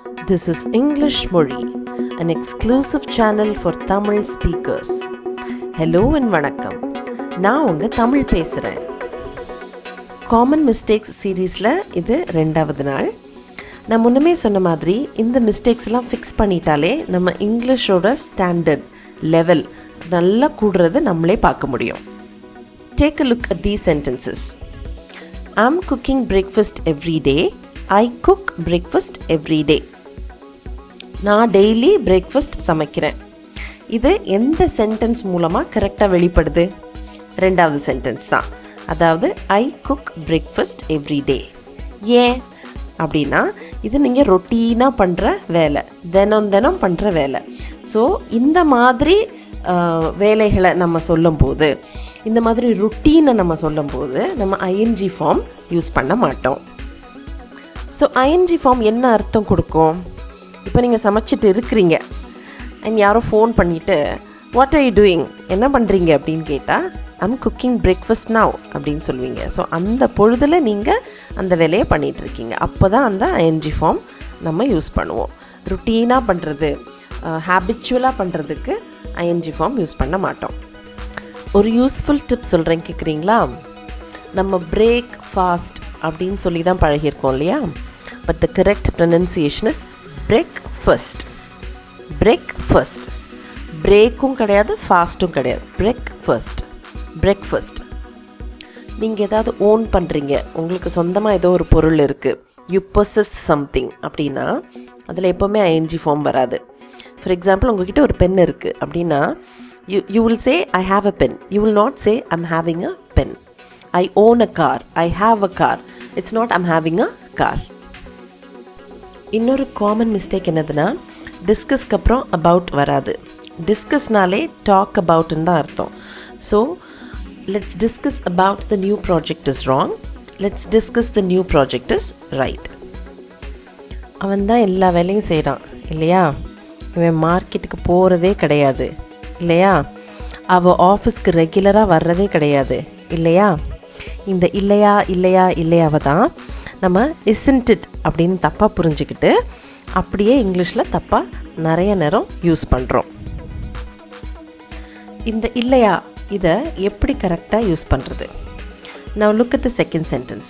This is English Mozhi, an exclusive channel for Tamil speakers. Hello and வணக்கம். நான் உங்க தமிழ் பேசுகிறேன். காமன் மிஸ்டேக்ஸ் சீரீஸில் இது 2வது நாள். நான் முன்னமே சொன்ன மாதிரி இந்த மிஸ்டேக்ஸ்லாம் ஃபிக்ஸ் பண்ணிட்டாலே நம்ம இங்கிலீஷோட ஸ்டாண்டர்ட் லெவல் நல்லா கூடுறதை நம்மளே பார்க்க முடியும். Take a look at these sentences. I'm cooking breakfast every day. I cook breakfast every day. நான் டெய்லி பிரேக்ஃபாஸ்ட் சமைக்கிறேன். இது எந்த சென்டென்ஸ் மூலமாக கரெக்டாக வெளிப்படுது? 2வது சென்டென்ஸ் தான். அதாவது ஐ குக் பிரேக்ஃபாஸ்ட் எவ்ரி டே. ஏன் அப்படின்னா இது நீங்கள் ரொட்டீனாக பண்ணுற வேலை, தினம் பண்ணுற வேலை. ஸோ இந்த மாதிரி வேலைகளை நம்ம சொல்லும்போது, இந்த மாதிரி ருட்டீனை நம்ம சொல்லும்போது நம்ம ஐஎன்ஜி ஃபார்ம் யூஸ் பண்ண மாட்டோம். ஸோ ஐஎன்ஜி ஃபார்ம் என்ன அர்த்தம் கொடுக்கும்? இப்போ நீங்கள் சமைச்சிட்டு இருக்கிறீங்க அண்ட் யாரோ ஃபோன் பண்ணிவிட்டு வாட் ஆர் யூ டூயிங், என்ன பண்ணுறீங்க அப்படின்னு கேட்டால் ஐம் குக்கிங் பிரேக்ஃபாஸ்ட் நவ் அப்படின்னு சொல்லுவீங்க. ஸோ அந்த பொழுதில் நீங்கள் அந்த வேலையை பண்ணிகிட்ருக்கீங்க. அப்போ தான் அந்த ஐஎன்ஜி ஃபார்ம் நம்ம யூஸ் பண்ணுவோம். ருட்டீனாக பண்ணுறது, ஹேபிச்சுவலாக பண்ணுறதுக்கு ஐஎன்ஜி ஃபார்ம் யூஸ் பண்ண மாட்டோம். ஒரு யூஸ்ஃபுல் டிப் சொல்கிறேன், கேட்குறீங்களா? நம்ம பிரேக் ஃபாஸ்ட் அப்படின்னு சொல்லி தான் பழகியிருக்கோம் இல்லையா? But the correct pronunciation is breakfast. breakfast. பிரேக்கும் கிடையாது, ஃபாஸ்ட்டும் கிடையாது. breakfast. நீங்கள் ஏதாவது ஓன் பண்ணுறீங்க, உங்களுக்கு சொந்தமாக ஏதோ ஒரு பொருள் இருக்குது, யூ possess something அப்படின்னா அதில் எப்போவுமே ஐஎன்ஜி ஃபார்ம் வராது. ஃபார் எக்ஸாம்பிள், உங்கள்கிட்ட ஒரு பென் இருக்குது அப்படின்னா you will say I have a pen. You will not say I'm having a pen. I own a car. I have a car. It's not I'm having a car. இன்னொரு common mistake என்னதுன்னா, டிஸ்கஸ்க்கு அப்புறம் about வராது. டிஸ்கஸ்னாலே talk அபவுட்னு தான் அர்த்தம். So let's discuss about the new project is wrong, let's discuss the new project is right. அவன் தான் எல்லா வேலையும் செய்கிறான் இல்லையா? இவன் மார்க்கெட்டுக்கு போகிறதே கிடையாது இல்லையா? அவள் ஆஃபீஸ்க்கு ரெகுலராக வர்றதே கிடையாது இல்லையா? இந்த இல்லையாவை தான் நம்ம isn't it அப்படின்னு தப்பாக புரிஞ்சுக்கிட்டு அப்படியே இங்கிலீஷில் தப்பாக நிறைய நேரம் யூஸ் பண்ணுறோம். இந்த இல்லையா இதை எப்படி கரெக்டாக யூஸ் பண்ணுறது? Now look at the second sentence.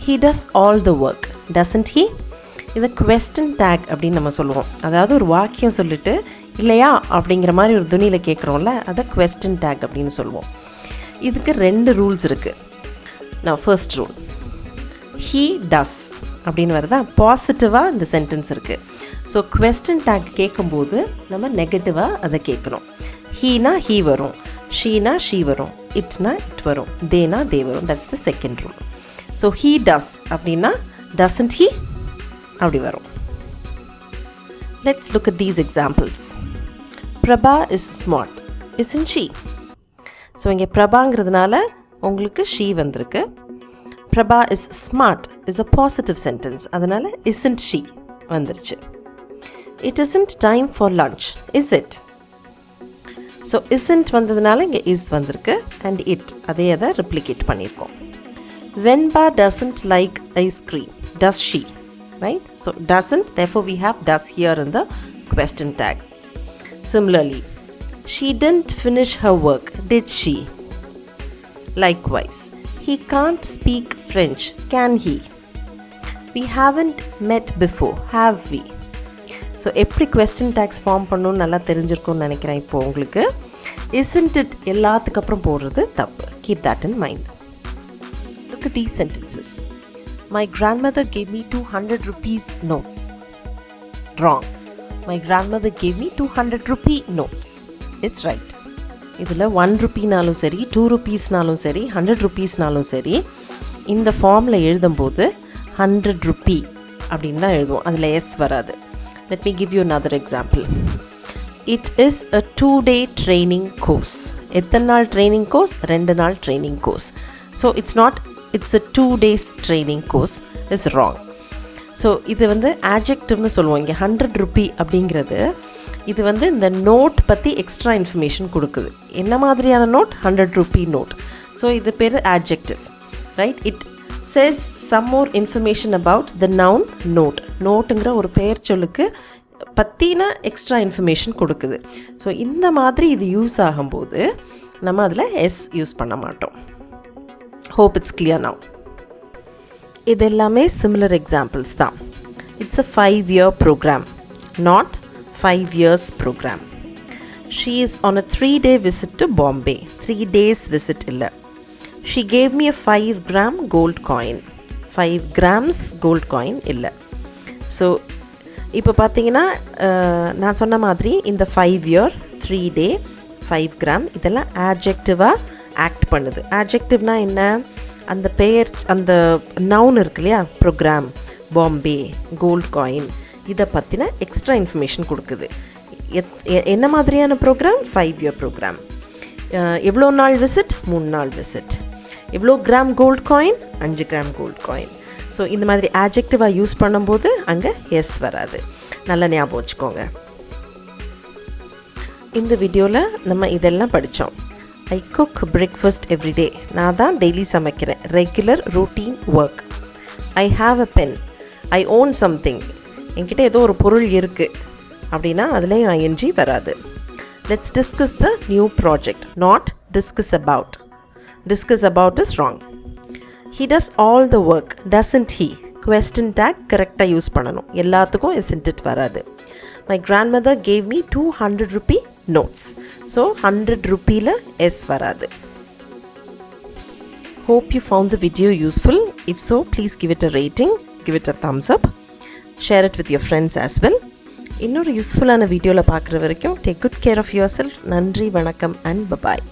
He does all the work, doesn't he? இதை question tag அப்படின்னு நம்ம சொல்லுவோம். அதாவது ஒரு வாக்கியம் சொல்லிட்டு இல்லையா அப்படிங்கிற மாதிரி ஒரு துணியில் கேட்குறோம்ல, அதை question tag அப்படின்னு சொல்லுவோம். இதுக்கு 2 ரூல்ஸ் இருக்குது. Now first rule, he does அப்படின்னு வருதா, பாசிட்டிவாக இந்த சென்டென்ஸ் இருக்குது. ஸோ question tag கேட்கும்போது நம்ம நெகட்டிவாக அதை கேட்கணும். ஹீனா ஹீ வரும், ஷீனா ஷீ வரும், இட்னா இட் வரும், தேனா தே வரும். That's the second rule. So he does அப்படின்னா doesn't he அப்படி வரும். Let's look at these examples. Prabha is smart, isn't she? So இங்கே பிரபாங்கிறதுனால உங்களுக்கு ஷீ வந்திருக்கு. Prabha is smart is a positive sentence, அதனால் isn't she வந்துருச்சு. It isn't time for lunch, is it? So isn't வந்ததுனால இங்கே is வந்திருக்கு and it அதே அதை replicate பண்ணியிருக்கோம். Venba doesn't like ice cream, does she? Right? So doesn't, therefore we have does here in the question tag. Similarly, she didn't finish her work, did she? Likewise, he can't speak French, can he? We haven't met before, have we? So எப்படி question tax form பண்ணணும்னு நல்லா தெரிஞ்சிருக்கும்னு நினைக்கிறேன். இப்போது உங்களுக்கு isn't it எல்லாத்துக்கு அப்புறம் போடுறது தப்பு. Keep that in mind. Look at these sentences. My grandmother gave me 200 rupees notes. Wrong. My grandmother gave me 200 rupee notes. Is right. இதில் 1 rupeeனாலும் சரி, 2 rupeesனாலும் சரி, 100 rupeesனாலும் சரி, இந்த ஃபார்மில் எழுதும்போது 100 rupee அப்படின்னு தான் எழுதுவோம். அதில் எஸ் வராது. Let me give you another example. It is a 2-day training course. எத்தனை நாள் ட்ரைனிங் கோர்ஸ்? 2 நாள் training course. So it's a 2 days training course is wrong. So இது வந்து adjectiveனு சொல்லுவோம். இங்கே 100 rupee அப்படிங்கிறது இது வந்து இந்த நோட் பற்றி எக்ஸ்ட்ரா இன்ஃபர்மேஷன் கொடுக்குது. என்ன மாதிரியான நோட்? 100 rupee note. ஸோ இது பேர் adjective, right? says some more information about the noun note. நோட்டுங்கிற ஒரு பெயர் சொல்லுக்கு பற்றின எக்ஸ்ட்ரா இன்ஃபர்மேஷன் கொடுக்குது. ஸோ இந்த மாதிரி இது யூஸ் ஆகும்போது நம்ம அதில் எஸ் யூஸ் பண்ண மாட்டோம். Hope it's clear now. இது எல்லாமே சிமிலர் எக்ஸாம்பிள்ஸ் தான். It's a 5-year program, not 5 years program. She is on a 3-day visit to Bombay. 3 days visit இல்லை. She gave me a 5-gram gold coin. 5 grams gold coin இல்லை. So இப்போ பார்த்தீங்கன்னா நான் சொன்ன மாதிரி இந்த 5-year, 3-day, 5 gram இதெல்லாம் ஆட்ஜெக்டிவாக act பண்ணுது. ஆட்ஜெக்டிவ்னா என்ன? அந்த பெயர், அந்த நவுன் இருக்கு இல்லையா, ப்ரோக்ராம், பாம்பே, கோல்ட் காயின், இதை பற்றின எக்ஸ்ட்ரா இன்ஃபர்மேஷன் கொடுக்குது. என்ன மாதிரியான ப்ரோக்ராம்? 5-year program. எவ்வளோ நாள் விசிட்? 3 நாள் விசிட். எவ்வளோ gram gold coin? 5 gram gold coin. So இந்த மாதிரி ஆட்ஜெக்டிவாக யூஸ் பண்ணும்போது அங்கே எஸ் வராது. நல்லா ஞாபகம் வச்சுக்கோங்க. இந்த வீடியோவில் நம்ம இதெல்லாம் படித்தோம். I cook breakfast everyday. நான் தான் டெய்லி சமைக்கிறேன். Regular routine work. I have a pen. I own something. என்கிட்ட ஏதோ ஒரு பொருள் இருக்குது அப்படின்னா அதுலேயும் ஐஎன்ஜி வராது. Let's discuss the new project, not discuss about. Discuss about is wrong. He does all the work. Doesn't he. Question tag கரெக்டாக use பண்ணணும். எல்லாத்துக்கும் isn't it வராது. My grandmother gave me 200 rupee notes. So 100 rupeeல S வராது. Hope you found the video useful. If so, please give it a rating, give it a thumbs up, share it with your friends as well. இன்னொரு யூஸ்ஃபுல்லான வீடியோவில் பார்க்குற வரைக்கும் take good care of yourself. நன்றி, வணக்கம் and bye bye.